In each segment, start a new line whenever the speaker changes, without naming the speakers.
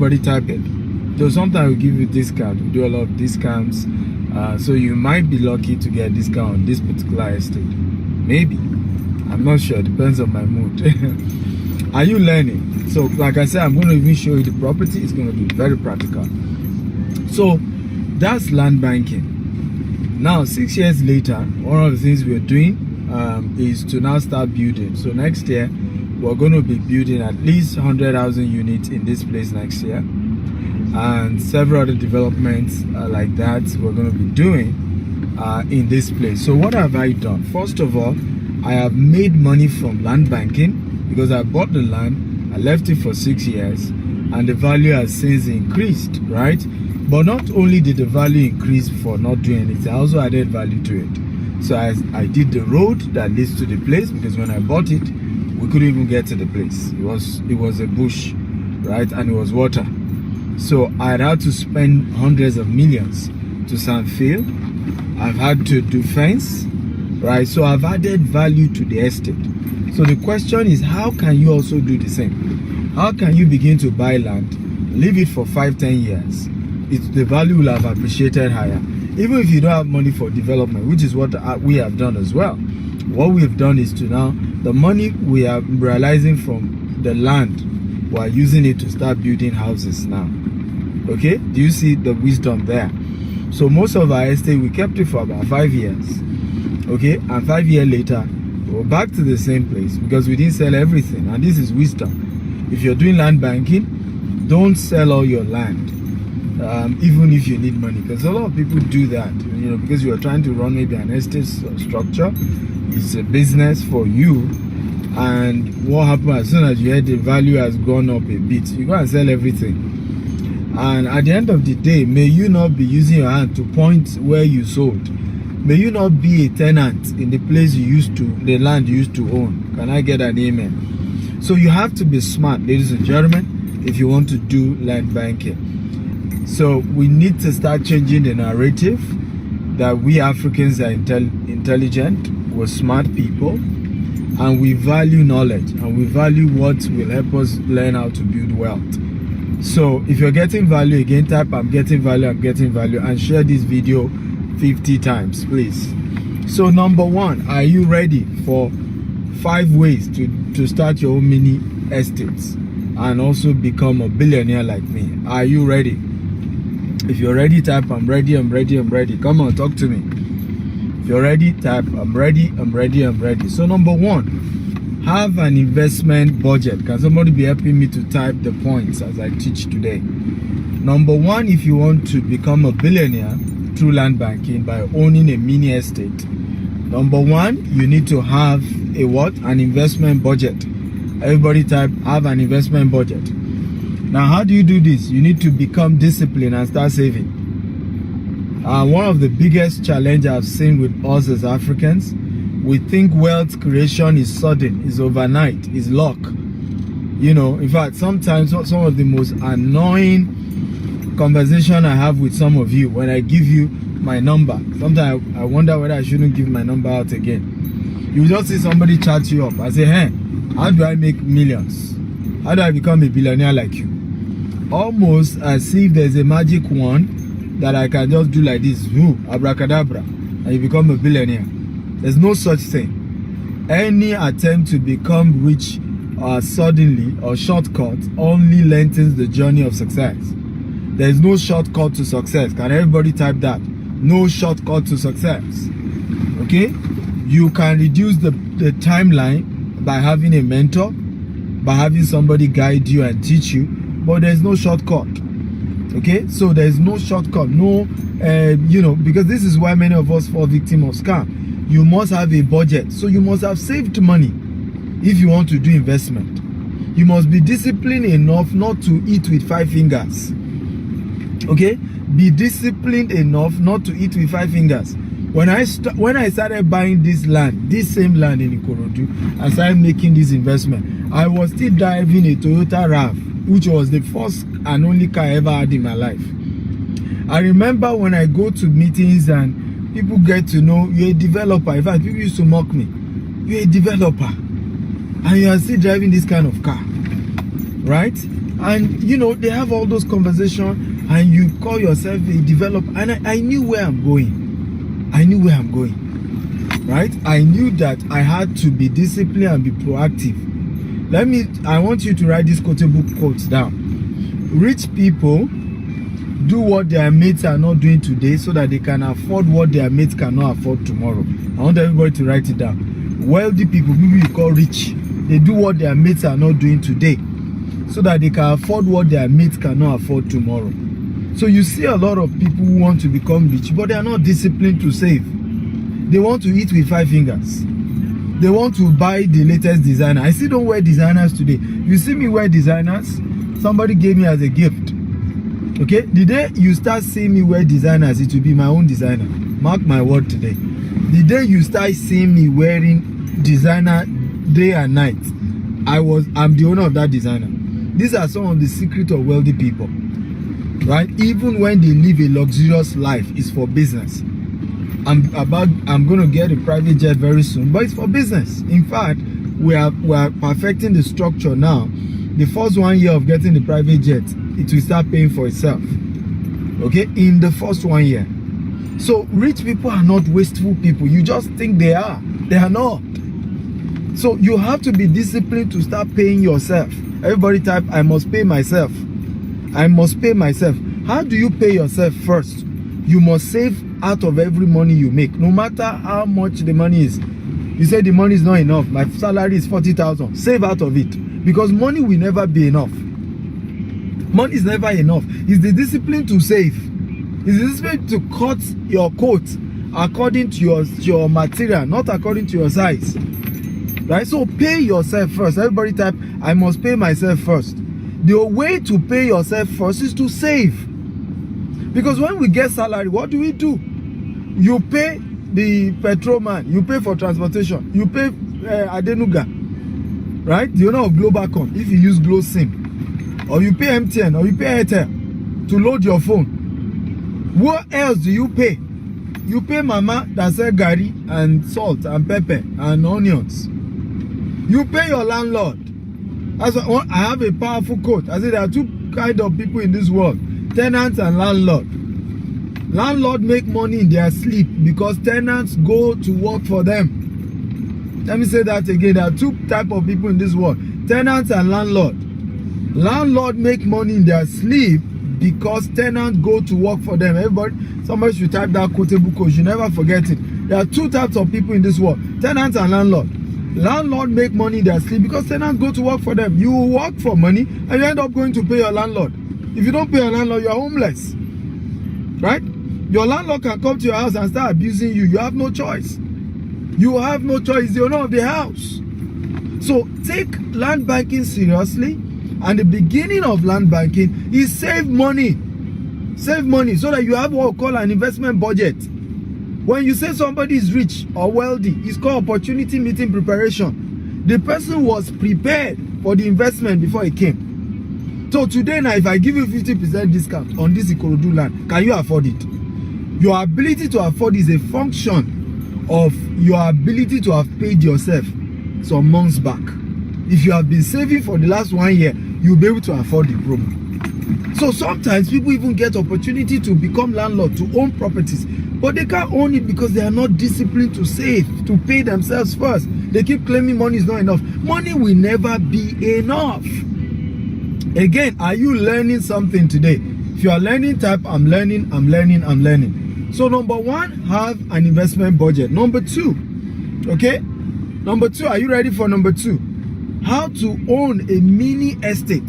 everybody type it. So sometimes we give you discount. We do a lot of discounts. So you might be lucky to get a discount on this particular estate. Maybe. I'm not sure. Depends on my mood. Are you learning? So like I said, I'm going to even show you the property. It's going to be very practical. So that's land banking. Now 6 years later, one of the things we're doing is to now start building. So next year we're going to be building at least 100,000 units in this place next year, and several other developments like that we're going to be doing in this place. So what have I done? First of all, I have made money from land banking because I bought the land, I left it for 6 years, and the value has since increased, right? But not only did the value increase for not doing anything, I also added value to it. So I did the road that leads to the place, because when I bought it, we couldn't even get to the place. It was a bush, right? And it was water. So I had to spend hundreds of millions to sand fill. I've had to do fence, right? So I've added value to the estate. So the question is, how can you also do the same? How can you begin to buy land, leave it for 5-10 years? The value will have appreciated higher, even if you don't have money for development, which is what we have done as well. What we have done is to now, the money we are realizing from the land, we are using it to start building houses now. Okay, do you see the wisdom there? So most of our estate, we kept it for about 5 years. Okay, and 5 years later we're back to the same place because we didn't sell everything. And this is wisdom. If you're doing land banking, don't sell all your land. Even if you need money, because a lot of people do that, you know, because you are trying to run maybe an estate structure. It's a business for you, and what happens as soon as you hear the value has gone up a bit, you go and sell everything. And at the end of the day, may you not be using your hand to point where you sold. May you not be a tenant in the place you used to, the land you used to own. Can I get an amen? So you have to be smart, ladies and gentlemen, if you want to do land banking. So we need to start changing the narrative that we Africans are intelligent, we're smart people, and we value knowledge, and we value what will help us learn how to build wealth. So if you're getting value, again, type I'm getting value, and share this video 50 times, please. So number one, are you ready for 5 ways to start your own mini estates and also become a billionaire like me? Are you ready? If you're ready, type I'm ready. Come on, talk to me. If you're ready, type I'm ready. So number one, have an investment budget. Can somebody be helping me to type the points as I teach today? Number one, if you want to become a billionaire through land banking by owning a mini estate, number one, you need to have a what? An investment budget. Everybody type have an investment budget. Now, how do you do this? You need to become disciplined and start saving. One of the biggest challenges I've seen with us as Africans, we think wealth creation is sudden, is overnight, is luck. You know, in fact, sometimes some of the most annoying conversation I have with some of you, when I give you my number, sometimes I wonder whether I shouldn't give my number out again. You just see somebody chat you up. I say, hey, how do I make millions? How do I become a billionaire like you? Almost as if there's a magic wand that I can just do like this, abracadabra, and you become a billionaire. There's no such thing. Any attempt to become rich suddenly or shortcut only lengthens the journey of success. There's no shortcut to success. Can everybody type that? No shortcut to success. Okay? You can reduce the timeline by having a mentor, by having somebody guide you and teach you, but there's no shortcut. Okay, so there's no shortcut, no you know, because this is why many of us fall victim of scam. You must have a budget, so you must have saved money if you want to do investment. You must be disciplined enough not to eat with 5 fingers. Okay, be disciplined enough not to eat with 5 fingers. When I started buying this land, this same land in Ikorodu, I started making this investment, I was still driving a Toyota RAV, which was the first and only car I ever had in my life. I remember when I go to meetings and people get to know you're a developer. In fact, people used to mock me. You're a developer and you are still driving this kind of car. right? And you know, they have all those conversations, and you call yourself a developer. And I knew where I'm going. I knew where I'm going, right? I knew that I had to be disciplined and be proactive. I want you to write these quotable quotes down. Rich people do what their mates are not doing today so that they can afford what their mates cannot afford tomorrow. I want everybody to write it down. Wealthy people you call rich, they do what their mates are not doing today so that they can afford what their mates cannot afford tomorrow. So you see a lot of people who want to become rich, but they are not disciplined to save. They want to eat with 5 fingers. They want to buy the latest designer. I still don't wear designers today. You see me wear designers, somebody gave me as a gift. Okay, the day you start seeing me wear designers, it will be my own designer. Mark my word today. The day you start seeing me wearing designer day and night, I'm the owner of that designer. These are some of the secrets of wealthy people, right? Even when they live a luxurious life, it's for business. I'm going to get a private jet very soon, but it's for business. In fact, we are perfecting the structure now. The first 1 year of getting the private jet, it will start paying for itself. Okay, in the first 1 year. So rich people are not wasteful people. You just think they are. They are not. So you have to be disciplined to start paying yourself. Everybody type, I must pay myself. I must pay myself. How do you pay yourself first? You must save out of every money you make, no matter how much the money is. You say the money is not enough. My salary is 40,000. Save out of it, because money will never be enough. Money is never enough. It's the discipline to save. It's the discipline to cut your coat according to your material, not according to your size. Right? So pay yourself first. Everybody type, I must pay myself first. The way to pay yourself first is to save. Because when we get salary, what do? You pay the petrol man, you pay for transportation, you pay Adenuga, right? The owner of Globacom, if you use Glo SIM, or you pay MTN, or you pay Airtel to load your phone. What else do you pay? You pay mama that sell garri and salt and pepper and onions. You pay your landlord. That's what, I have a powerful quote. I say there are two kinds of people in this world: tenants and landlord. Landlord make money in their sleep because tenants go to work for them. Let me say that again. There are two types of people in this world: tenants and landlord. Landlord make money in their sleep because tenants go to work for them. Everybody, somebody should type that quotable quote. You never forget it. There are two types of people in this world: tenants and landlord. Landlord make money in their sleep because tenants go to work for them. You work for money and you end up going to pay your landlord. If you don't pay your landlord, you are homeless. Right? Your landlord can come to your house and start abusing you. You have no choice. You have no choice. He's the owner of the house. So take land banking seriously. And the beginning of land banking is save money. Save money so that you have what we call an investment budget. When you say somebody is rich or wealthy, it's called opportunity meeting preparation. The person was prepared for the investment before it came. So today now, if I give you 50% discount on this Ikorodu land, can you afford it? Your ability to afford is a function of your ability to have paid yourself some months back. If you have been saving for the last 1 year, you'll be able to afford the promo. So sometimes people even get opportunity to become landlord, to own properties, but they can't own it because they are not disciplined to save, to pay themselves first. They keep claiming money is not enough. Money will never be enough. Again, are you learning something today? If you are learning, type I'm learning, I'm learning, I'm learning. So number one, have an investment budget. Number two, okay? Number two, are you ready for number two? How to own a mini estate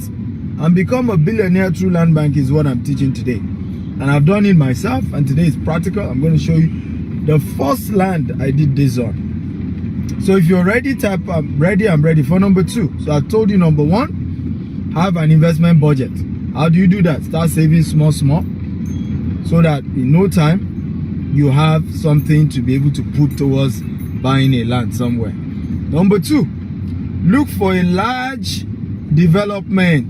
and become a billionaire through land bank is what I'm teaching today. And I've done it myself, and today is practical. I'm going to show you the first land I did this on. So if you're ready, type I'm ready for number two. So I told you number one, have an investment budget. How do you do that? Start saving small, so that in no time you have something to be able to put towards buying a land somewhere. Number two, look for a large development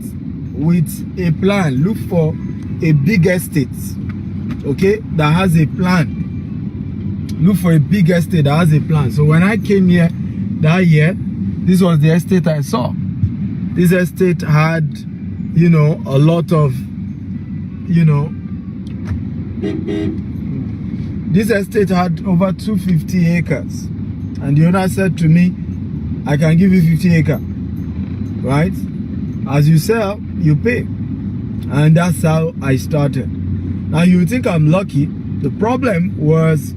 with a plan. Look for a big estate, okay, that has a plan. Look for a big estate that has a plan. So when I came here that year, this was the estate I saw. This estate had, you know, a lot of, you know, this estate had over 250 acres. And the owner said to me, I can give you 50 acres, right? As you sell, you pay. And that's how I started. Now you think I'm lucky. The problem was,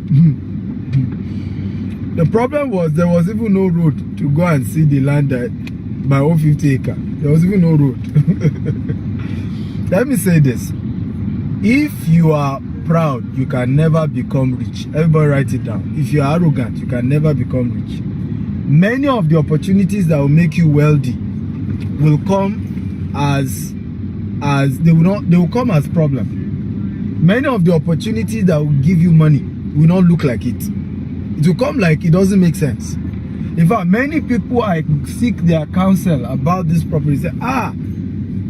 there was even no road to go and see the land that my own 50 acre. There was even no road. Let me say this. If you are proud, you can never become rich. Everybody write it down. If you are arrogant, you can never become rich. Many of the opportunities that will make you wealthy will come as they will come as problem. Many of the opportunities that will give you money will not look like it. It will come like it doesn't make sense. In fact, many people, I seek their counsel about this property. Say,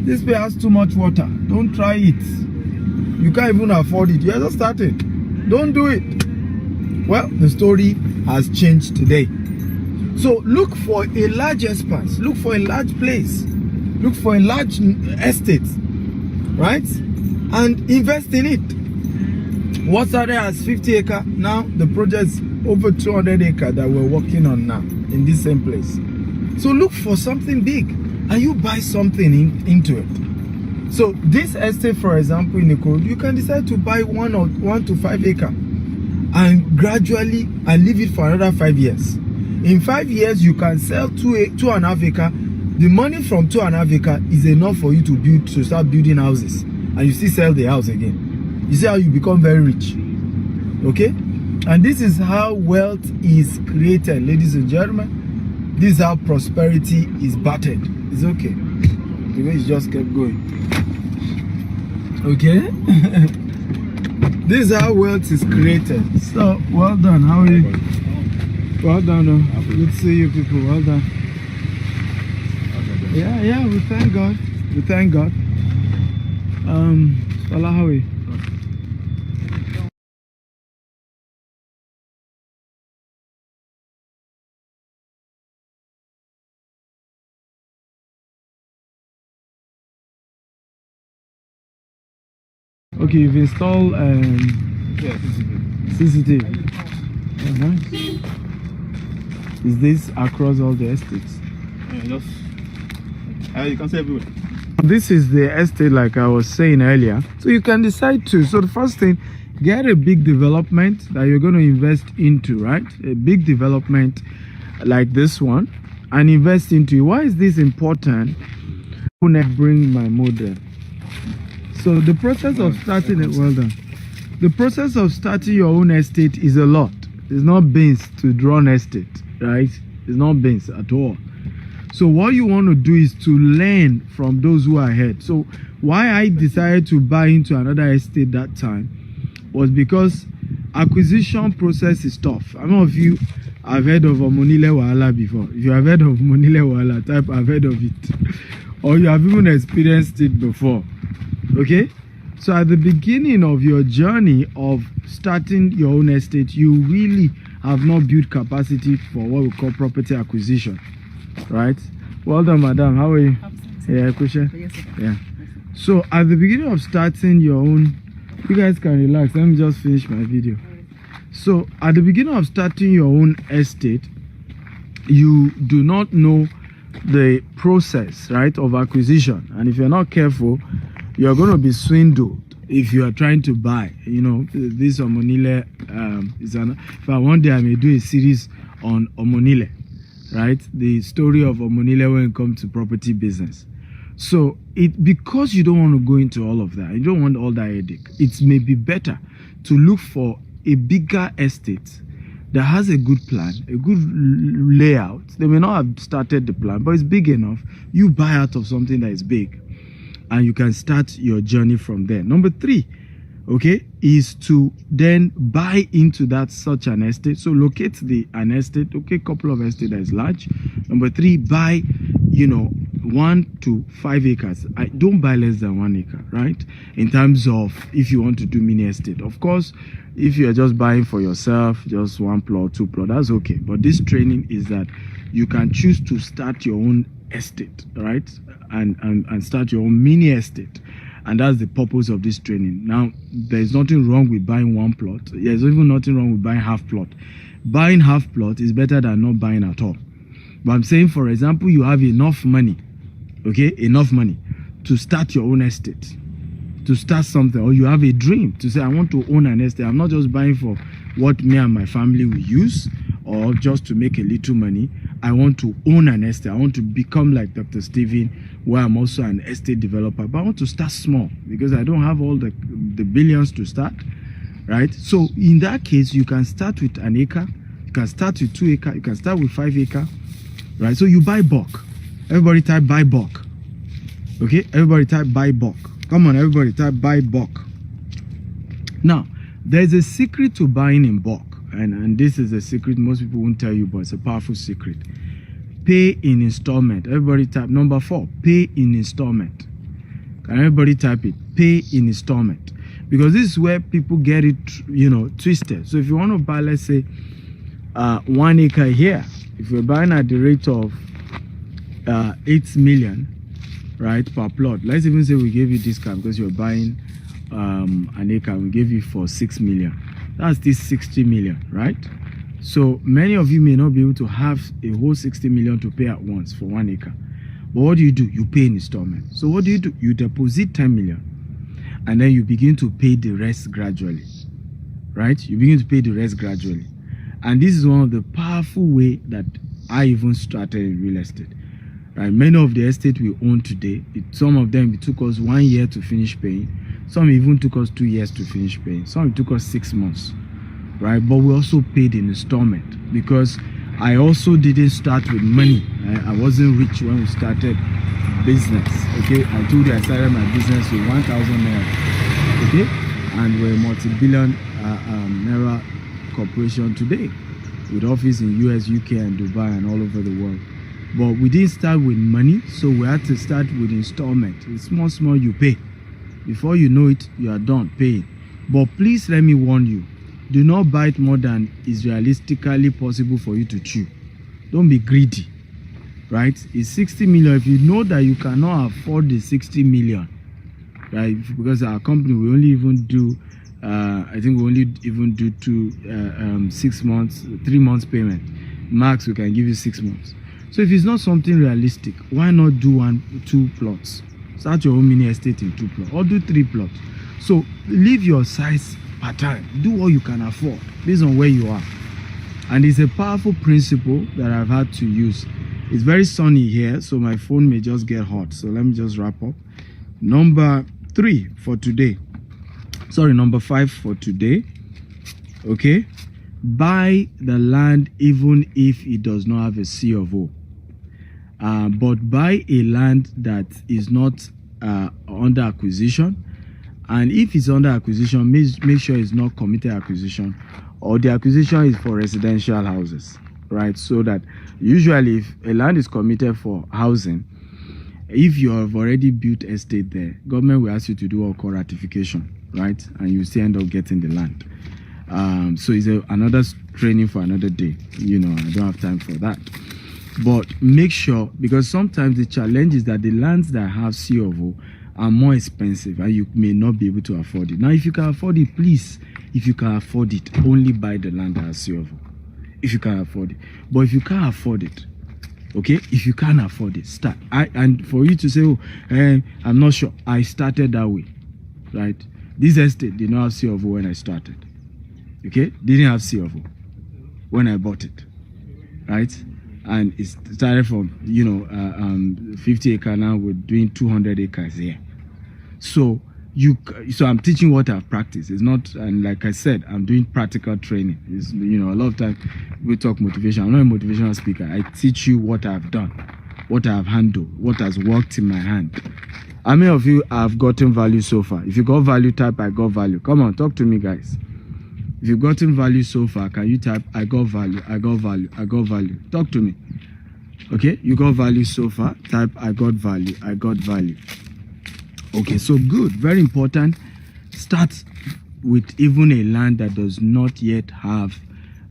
this place has too much water. Don't try it. You can't even afford it. You're just starting. Don't do it. Well, the story has changed today. So look for a large expanse. Look for a large place. Look for a large estate. Right? And invest in it. What's there as 50 acre? Now the project's over 200 acre that we're working on now in this same place. So look for something big and you buy something into it. So this estate, for example, in Ikorodu, you can decide to buy 1 to 5 acre and gradually and leave it for another 5 years. In 5 years, you can sell 2.5 acre. The money from 2.5 acre is enough for you to start building houses, and you still sell the house again. You see how you become very rich. Okay? And this is how wealth is created, ladies and gentlemen. This is how prosperity is battered. It's okay. The way it just kept going. Okay? This is how wealth is created. So, well done. How are you? Well done. Good to see you people. Well done. Yeah, we thank God. We thank God. Salah, how are you? Okay, you've installed CCTV. Oh, nice. Is this across all the estates?
Yeah, you can see everywhere.
This is the estate, like I was saying earlier. So you can decide to. So the first thing, get a big development that you're going to invest into, right? A big development like this one, and invest into it. Why is this important? I'm gonna bring my model. So the process of starting it, well done. The process of starting your own estate is a lot. It's not beans to draw an estate, right? It's not beans at all. So what you want to do is to learn from those who are ahead. So why I decided to buy into another estate that time was because acquisition process is tough. I don't know if you have heard of Omonile Wahala before. If you have heard of Omonile Wahala, type I've heard of it. Or you have even experienced it before. Okay? So at the beginning of your journey of starting your own estate, you really have not built capacity for what we call property acquisition. Right? Well done, madam. How are you? Yeah, question?
Yes, sir.
Yeah. So at the beginning of starting your own, you guys can relax. Let me just finish my video. So at the beginning of starting your own estate, you do not know the process, right, of acquisition. And if you're not careful, you're going to be swindled if you are trying to buy. You know, this Omonile is an, if I one day I may do a series on Omonile, right? The story of Omonile when it comes to property business. So because you don't want to go into all of that, you don't want all that headache, it may be better to look for a bigger estate that has a good plan, a good layout. They may not have started the plan, but it's big enough. You buy out of something that is big, and you can start your journey from there. Number 3, okay, is to then buy into that such an estate. So locate an estate, okay, couple of estate that is large. Number 3, buy, you know, 1 to 5 acres. I don't buy less than 1 acre, right? In terms of if you want to do mini estate. Of course, if you're just buying for yourself, just 1 plot, 2 plot, that's okay. But this training is that you can choose to start your own estate, right? And start your own mini estate. And that's the purpose of this training. Now, there's nothing wrong with buying 1 plot. There's even nothing wrong with buying half plot. Buying half plot is better than not buying at all. But I'm saying, for example, you have enough money, okay, enough money to start your own estate, to start something, or you have a dream to say, I want to own an estate. I'm not just buying for what me and my family will use or just to make a little money. I want to own an estate. I want to become like Dr. Steven, where I'm also an estate developer. But I want to start small because I don't have all the billions to start, right? So in that case, you can start with 1 acre, you can start with 2 acre, you can start with 5 acre. Right, so you buy bulk. Everybody type buy bulk. Okay, everybody type buy bulk. Come on, everybody type buy bulk. Now, there's a secret to buying in bulk, and this is a secret most people won't tell you, but it's a powerful secret. Pay in installment. Everybody type number 4. Pay in installment. Can everybody type it? Pay in installment, because this is where people get it, twisted. So if you want to buy, let's say, 1 acre here. If you're buying at the rate of 8 million, right, per plot, let's even say we gave you discount because you're buying 1 acre, we gave you for 6 million. That's this 60 million, right? So many of you may not be able to have a whole 60 million to pay at once for 1 acre. But what do? You pay in installment. So what do? You deposit 10 million and then you begin to pay the rest gradually, right? You begin to pay the rest gradually. And this is one of the powerful way that I even started in real estate. Right? Many of the estate we own today, some of them, it took us 1 year to finish paying. Some even took us 2 years to finish paying. Some it took us 6 months. Right? But we also paid in installment because I also didn't start with money. I wasn't rich when we started business. Okay, I told you I started my business with 1,000 naira. Okay, and we're a multi-billion naira corporation today with office in US, UK, and Dubai, and all over the world. But we didn't start with money, so we had to start with installment. It's small you pay. Before you know it, you are done paying. But please let me warn you, do not buy it more than is realistically possible for you to chew. Don't be greedy, right? It's 60 million. If you know that you cannot afford the 60 million, right? Because our company, we only even do I think we only even do 6 months, 3 months payment. Max, we can give you 6 months. So if it's not something realistic, why not do 2 plots? Start your own mini estate in 2 plots or do 3 plots. So leave your size per time. Do what you can afford based on where you are. And it's a powerful principle that I've had to use. It's very sunny here, so my phone may just get hot. So let me just wrap up. Number 3 for today. Sorry, number 5 for today. Okay, buy the land even if it does not have a C of O. But buy a land that is not under acquisition, and if it's under acquisition, make sure it's not committed acquisition, or the acquisition is for residential houses, right? So that usually if a land is committed for housing, if you have already built estate there, government will ask you to do all ratification, right? And you still end up getting the land. So it's another training for another day. I don't have time for that. But make sure, because sometimes the challenge is that the lands that have C of O are more expensive and you may not be able to afford it. Now, if you can afford it, please, if you can afford it, only buy the land that has C of O. If you can afford it. But if you can't afford it, okay, if you can't afford it, start. And for you to say, I'm not sure, I started that way, right? This estate did not have C of O when I started. Okay, didn't have C of O when I bought it, right? And it started from 50 acre. Now we're doing 200 acres here. So I'm teaching what I've practiced. It's not, and like I said, I'm doing practical training. It's, a lot of time we talk motivation. I'm not a motivational speaker. I teach you what I've done, what I've handled, what has worked in my hand. How many of you have gotten value so far? If you got value, type I got value. Come on, talk to me, guys. If you've gotten value so far, can you type I got value, I got value, I got value? Talk to me. Okay, you got value so far. Type I got value. I got value. Okay, so good. Very important. Start with even a land that does not yet have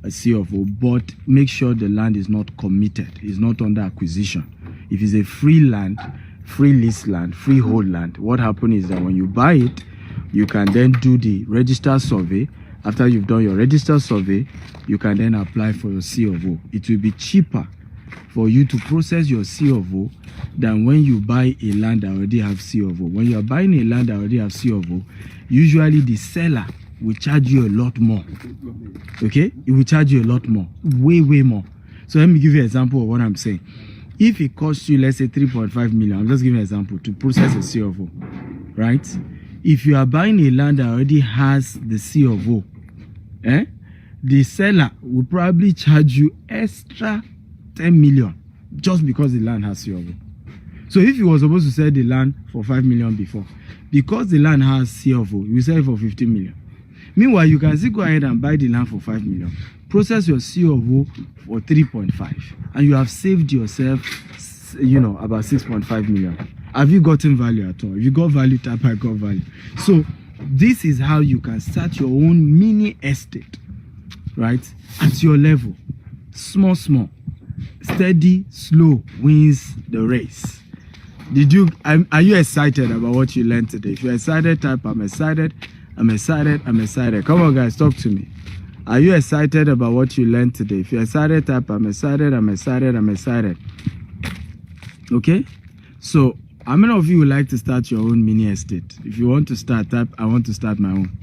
a CFO, but make sure the land is not committed, is not under acquisition. If it's a free land, free lease land, freehold land, what happens is that when you buy it, you can then do the register survey. After you've done your register survey, you can then apply for your CFO. It will be cheaper for you to process your CFO than when you buy a land that already have CFO. When you are buying a land that already have CFO, usually the seller will charge you a lot more. Okay, it will charge you a lot more, way more. So let me give you an example of what I'm saying. If it costs you, let's say 3.5 million, I'm just giving an example to process a CFO, right? If you are buying a land that already has the CFO, the seller will probably charge you extra 10 million just because the land has CFO. So if you were supposed to sell the land for 5 million before, because the land has CFO, you will sell it for 15 million. Meanwhile, you can still go ahead and buy the land for 5 million, process your CFO for 3.5, and you have saved yourself, about 6.5 million. Have you gotten value at all? If you got value, type I got value. So this is how you can start your own mini estate, right? At your level, small, steady, slow wins the race. Are you excited about what you learned today? If you're excited, type I'm excited. I'm excited. Come on, guys, talk to me. Are you excited about what you learned today? If you're excited, type I'm excited. Okay? So, how many of you would like to start your own mini estate? If you want to start, type I want to start my own.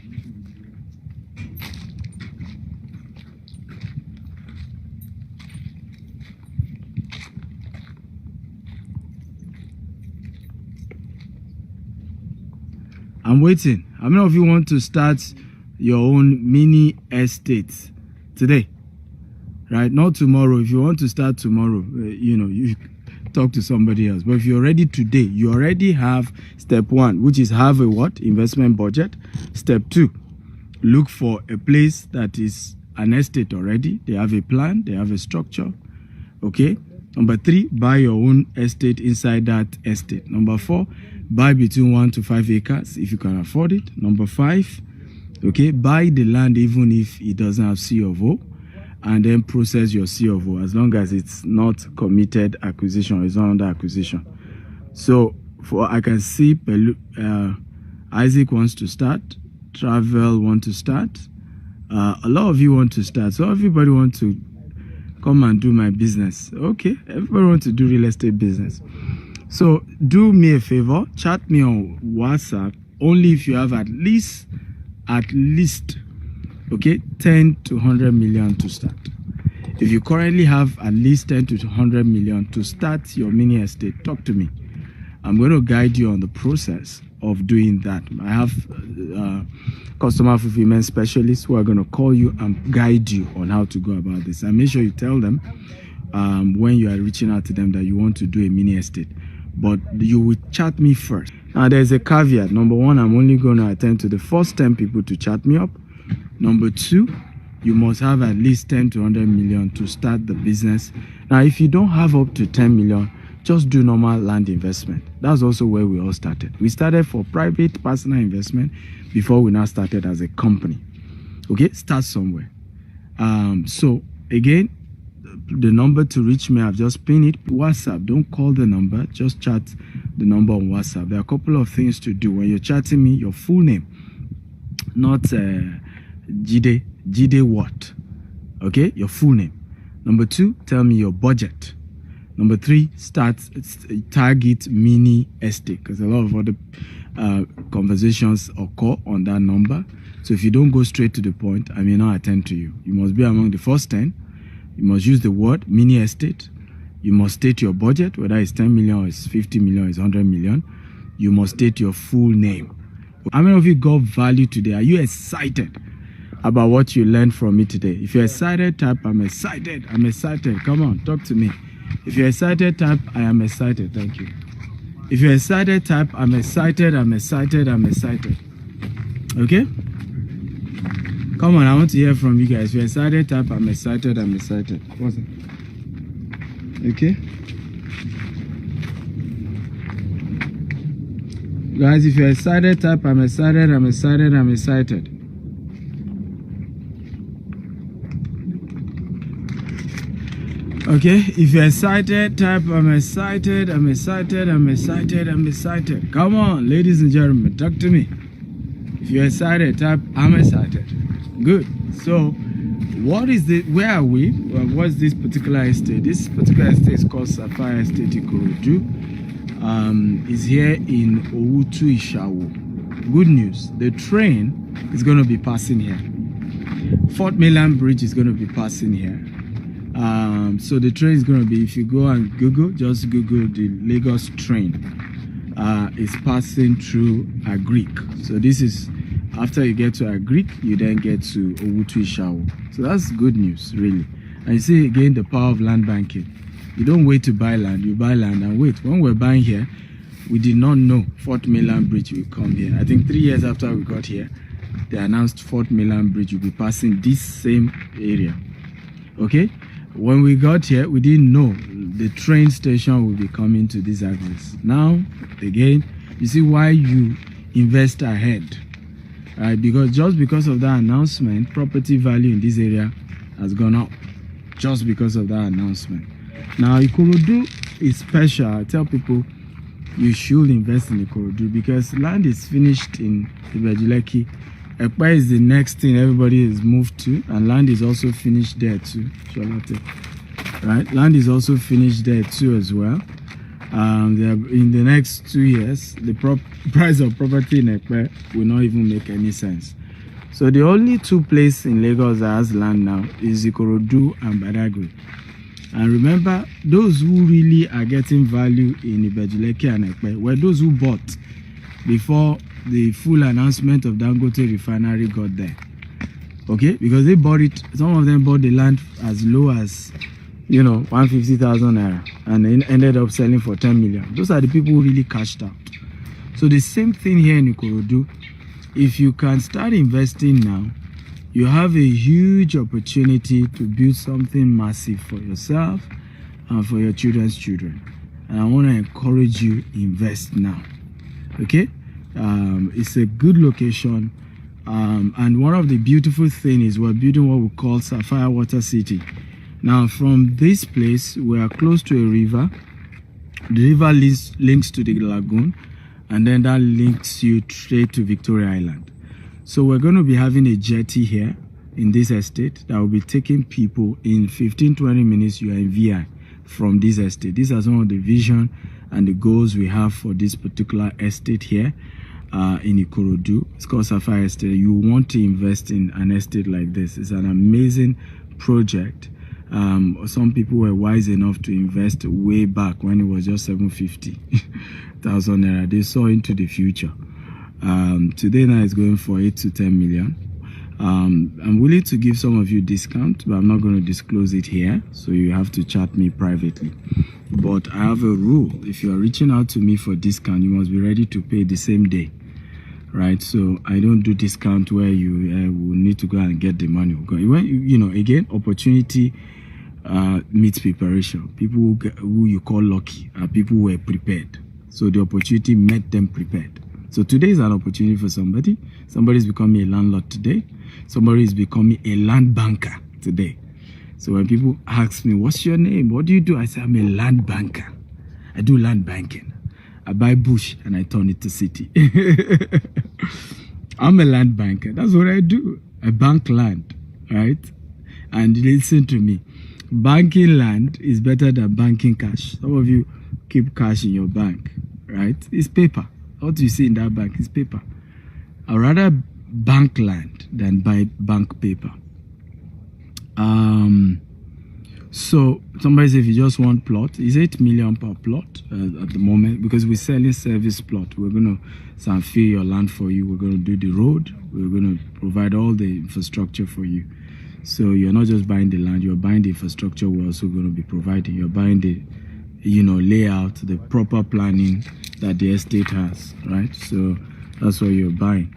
I'm waiting. How many of you want to start your own mini estate today? Right? Not tomorrow. If you want to start tomorrow, you talk to somebody else. But if you're ready today, you already have step 1, which is have a what? Investment budget. Step 2, look for a place that is an estate already. They have a plan. They have a structure. Okay? Number 3, buy your own estate inside that estate. Number 4, buy between 1 to 5 acres if you can afford it. Number 5, okay, buy the land even if it doesn't have CFO, and then process your CFO as long as it's not committed acquisition, it's not under acquisition. So I can see Isaac wants to start, Travel want to start, a lot of you want to start, so everybody wants to come and do my business. Okay, everybody wants to do real estate business. So do me a favor, chat me on WhatsApp only if you have at least okay, 10 to 100 million to start. If you currently have at least 10 to 100 million to start your mini estate, talk to me. I'm going to guide you on the process of doing that. I have customer fulfillment specialists who are going to call you and guide you on how to go about this. And make sure you tell them when you are reaching out to them that you want to do a mini estate. But you will chat me first. Now, there's a caveat. Number 1, I'm only going to attend to the first 10 people to chat me up. Number 2, you must have at least 10 to 100 million to start the business. Now, if you don't have up to 10 million, just do normal land investment. That's also where we all started. We started for private personal investment before we now started as a company. Okay, start somewhere. So again, the number to reach me, I've just pinned it. WhatsApp, don't call the number, just chat the number on WhatsApp. There are a couple of things to do. When you're chatting me, your full name, not Jide what? Okay, your full name. Number 2, tell me your budget. Number 3, target mini estate, because a lot of other conversations occur on that number. So if you don't go straight to the point, I may not attend to you. You must be among the first 10. You must use the word mini estate. You must state your budget, whether it's 10 million or it's 50 million or it's 100 million. You must state your full name. How many of you got value today? Are you excited about what you learned from me today? If you're excited, type I'm excited. I'm excited. Come on, talk to me. If you're excited, type I am excited. Thank you. If you're excited, type I'm excited. Okay? Come on, I want to hear from you guys. If you're excited, type I'm excited. What's it? Okay. Guys, if you're excited, type I'm excited, I'm excited, I'm excited. Okay, if you're excited, type I'm excited, I'm excited, I'm excited, I'm excited. Come on, ladies and gentlemen, talk to me. If you're excited, type I'm excited. Good. So, what is the, where are we? Well, what's this particular estate? This particular estate is called Sapphire Estate Ikorodu. Is here in Owutu Ishawo. Good news, the train is going to be passing here. 10Million Bridge is going to be passing here. So the train is going to be, if you go and Google, just Google the Lagos train. It's passing through Agric. So this is, after you get to Agric, you then get to Owutu Ishawo. So that's good news, really. And you see again the power of land banking. You don't wait to buy land, you buy land and wait. When we're buying here, we did not know 10Million Bridge will come here. I think 3 years after we got here, they announced 10Million Bridge will be passing this same area. Okay? When we got here, we didn't know the train station will be coming to this address. Now, again, you see why you invest ahead. Right? Because just because of that announcement, property value in this area has gone up. Just because of that announcement. Now, Ikorodu is special. I tell people you should invest in Ikorodu because land is finished in Ibejuleki. Ekpa is the next thing everybody is moved to, and land is also finished there too. Right? Land is also finished there too as well. In the next 2 years, the price of property in Ekpa will not even make any sense. So the only two places in Lagos that has land now is Ikorodu and Badagry. And remember, those who really are getting value in Ibejuleki and Ekpe were those who bought before the full announcement of Dangote refinery got there. Okay, because they bought it, some of them bought the land as low as 150,000 naira and then ended up selling for 10 million. Those are the people who really cashed out. So the same thing here in Ikorodu. If you can start investing now, you have a huge opportunity to build something massive for yourself and for your children's children. And I want to encourage you, invest now. Okay? It's a good location. And one of the beautiful things is we're building what we call Sapphire Water City. Now, from this place, we are close to a river. The river links to the lagoon, and then that links you straight to Victoria Island. So we're going to be having a jetty here in this estate that will be taking people in 15-20 minutes. You are in VI from this estate. These are some of the vision and the goals we have for this particular estate here in Ikorodu. It's called Sapphire Estate. You want to invest in an estate like this. It's an amazing project. Some people were wise enough to invest way back when it was just 750,000 naira. They saw into the future. Today now it's going for 8 to 10 million. I'm willing to give some of you discount, but I'm not going to disclose it here, so you have to chat me privately. But I have a rule: if you are reaching out to me for discount, you must be ready to pay the same day, right? So I don't do discount where you will need to go and get the money. When again, opportunity meets preparation. People who you call lucky are people who were prepared, so the opportunity met them prepared. So today is an opportunity for somebody. Somebody is becoming a landlord today. Somebody is becoming a land banker today. So when people ask me, what's your name? What do you do? I say, I'm a land banker. I do land banking. I buy bush and I turn it to city. I'm a land banker. That's what I do. I bank land, right? And listen to me. Banking land is better than banking cash. Some of you keep cash in your bank, right? It's paper. What you see in that bank is paper. I'd rather bank land than buy bank paper. So somebody says if you just want plot, it's 8 million per plot at the moment, because we're selling service plot. We're going to fill your land for you. We're going to do the road. We're going to provide all the infrastructure for you. So you're not just buying the land, you're buying the infrastructure. We're also going to be providing. You're buying the layout, the proper planning that the estate has, right? So that's what you're buying.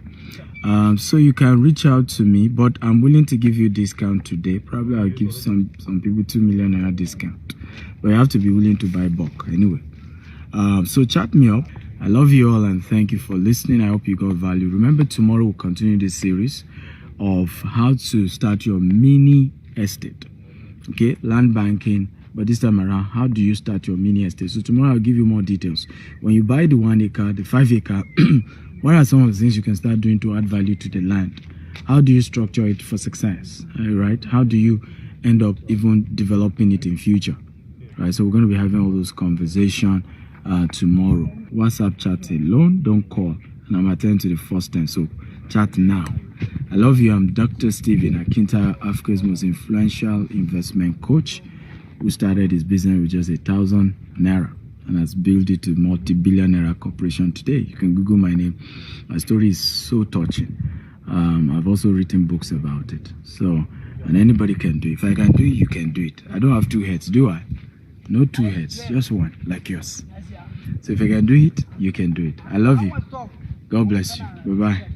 So you can reach out to me, but I'm willing to give you discount today. Probably I'll give some people 2 million naira discount, but you have to be willing to buy bulk anyway. So chat me up. I love you all and thank you for listening. I hope you got value. Remember, tomorrow we'll continue this series of how to start your mini estate. Okay, land banking. But this time around, how do you start your mini estate? So tomorrow I'll give you more details. When you buy the 1 acre, the 5 acre, what are some of the things you can start doing to add value to the land? How do you structure it for success? Right? How do you end up even developing it in future? Right? So we're going to be having all those conversations tomorrow. WhatsApp chat alone, don't call. And I'm attending to the first time, so chat now. I love you. I'm Dr. Stephen Akinta, Africa's most influential investment coach, who started his business with just 1,000 naira and has built it to multi-billion naira corporation today. You can Google my name. My story is so touching. I've also written books about it. So, and anybody can do it. If I can do it, you can do it. I don't have 2 heads, do I? No 2 heads, just one, like yours. So if I can do it, you can do it. I love you. God bless you. Bye-bye.